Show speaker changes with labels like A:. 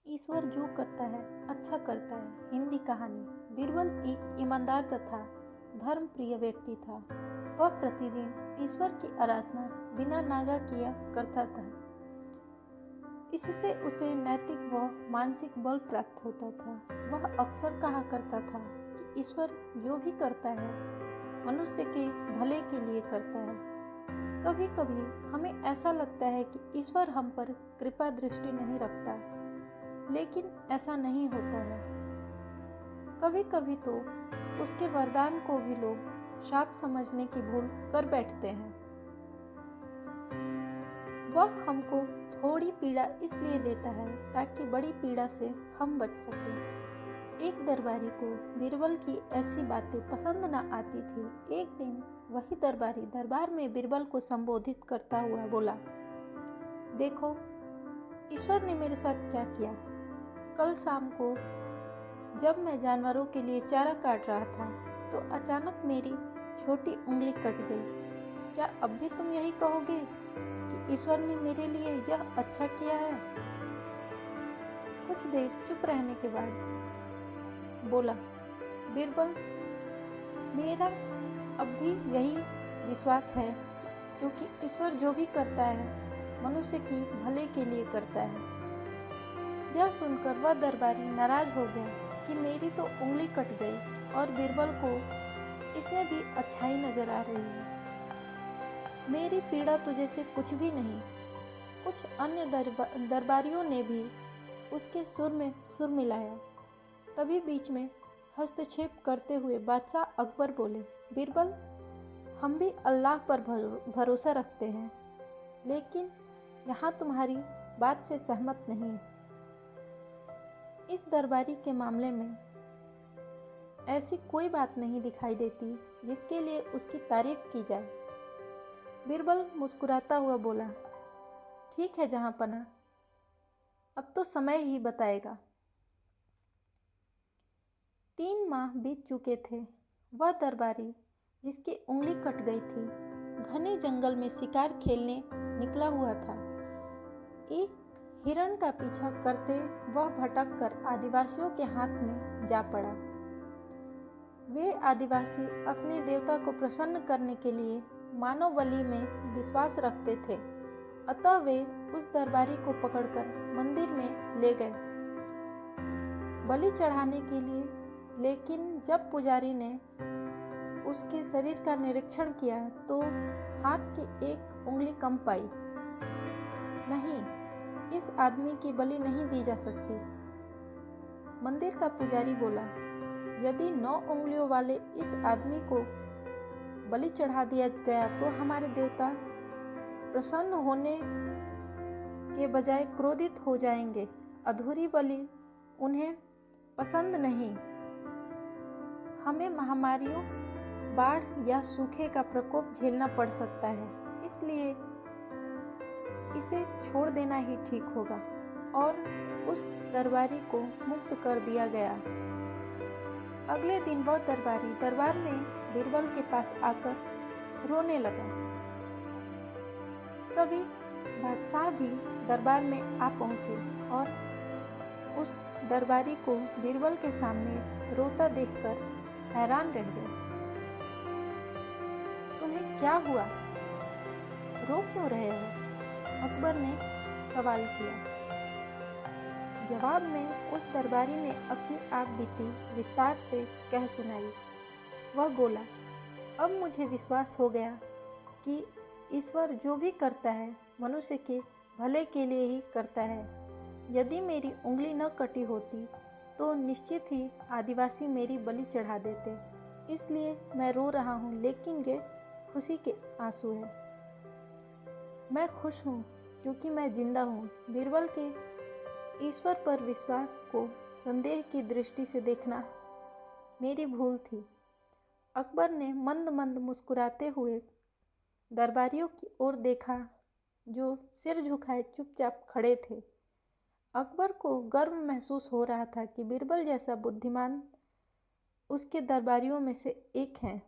A: ईश्वर जो करता है अच्छा करता है। हिंदी कहानी। बीरबल एक ईमानदार तथा धर्म प्रिय व्यक्ति था। वह प्रतिदिन ईश्वर की आराधना बिना नागा किया करता था। इससे उसे नैतिक व मानसिक बल प्राप्त होता था। वह अक्सर कहा करता था कि ईश्वर जो भी करता है मनुष्य के भले के लिए करता है। कभी कभी हमें ऐसा लगता है कि ईश्वर हम पर कृपा दृष्टि नहीं रखता, लेकिन ऐसा नहीं होता है। कभी कभी तो उसके वरदान को भी लोग शाप समझने की भूल कर बैठते हैं। वह हमको थोड़ी पीड़ा इसलिए देता है ताकि बड़ी पीड़ा से हम बच सकें। एक दरबारी को बीरबल की ऐसी बातें पसंद न आती थी। एक दिन वही दरबारी दरबार में बीरबल को संबोधित करता हुआ बोला, देखो, ईश्वर ने मेरे साथ क्या किया। कल शाम को जब मैं जानवरों के लिए चारा काट रहा था तो अचानक मेरी छोटी उंगली कट गई। क्या अब भी तुम यही कहोगे कि ईश्वर ने मेरे लिए यह अच्छा किया है? कुछ देर चुप रहने के बाद बोला, बीरबल, मेरा अब भी यही विश्वास है, क्योंकि ईश्वर जो भी करता है मनुष्य की भले के लिए करता है। यह सुनकर वह दरबारी नाराज हो गया कि मेरी तो उंगली कट गई और बीरबल को इसमें भी अच्छाई नजर आ रही है। मेरी पीड़ा तो जैसे कुछ भी नहीं। कुछ अन्य दरबारियों ने भी उसके सुर में सुर मिलाया। तभी बीच में हस्तक्षेप करते हुए बादशाह अकबर बोले, बीरबल, हम भी अल्लाह पर भरोसा रखते हैं, लेकिन यहाँ तुम्हारी बात से सहमत नहीं है। इस दरबारी के मामले में ऐसी कोई बात नहीं दिखाई देती जिसके लिए उसकी तारीफ की जाए। बीरबल मुस्कुराता हुआ बोला, ठीक है जहाँपनाह, अब तो समय ही बताएगा। 3 माह बीत चुके थे। वह दरबारी जिसकी उंगली कट गई थी घने जंगल में शिकार खेलने निकला हुआ था। एक हिरण का पीछा करते वह भटक कर आदिवासियों के हाथ में जा पड़ा। वे आदिवासी अपने देवता को प्रसन्न करने के लिए मानव बलि में विश्वास रखते थे, अतः वे उस दरबारी को पकड़कर मंदिर में ले गए बलि चढ़ाने के लिए। लेकिन जब पुजारी ने उसके शरीर का निरीक्षण किया तो हाथ की एक उंगली कम पाई। नहीं, इस आदमी की बलि नहीं दी जा सकती। मंदिर का पुजारी बोला, यदि 9 उंगलियों वाले इस आदमी को बलि चढ़ा दिया गया तो हमारे देवता प्रसन्न होने के बजाय क्रोधित हो जाएंगे। अधूरी बलि उन्हें पसंद नहीं। हमें महामारियों, बाढ़ या सूखे का प्रकोप झेलना पड़ सकता है, इसलिए इसे छोड़ देना ही ठीक होगा। और उस दरबारी को मुक्त कर दिया गया। अगले दिन वह दरबारी दरबार में बीरबल के पास आकर रोने लगा। तभी बादशाह भी दरबार में आ पहुंचे और उस दरबारी को बीरबल के सामने रोता देखकर हैरान रह गए। तुम्हें क्या हुआ? रो क्यों रहे हो? अकबर ने सवाल किया। जवाब में उस दरबारी ने अपनी आप बीती विस्तार से कह सुनाई। वह बोला, अब मुझे विश्वास हो गया कि ईश्वर जो भी करता है मनुष्य के भले के लिए ही करता है। यदि मेरी उंगली न कटी होती तो निश्चित ही आदिवासी मेरी बलि चढ़ा देते। इसलिए मैं रो रहा हूँ, लेकिन ये खुशी के आंसू हैं। मैं खुश हूँ क्योंकि मैं जिंदा हूँ। बीरबल के ईश्वर पर विश्वास को संदेह की दृष्टि से देखना मेरी भूल थी। अकबर ने मंद मंद मुस्कुराते हुए दरबारियों की ओर देखा जो सिर झुकाए चुपचाप खड़े थे। अकबर को गर्व महसूस हो रहा था कि बीरबल जैसा बुद्धिमान उसके दरबारियों में से एक है।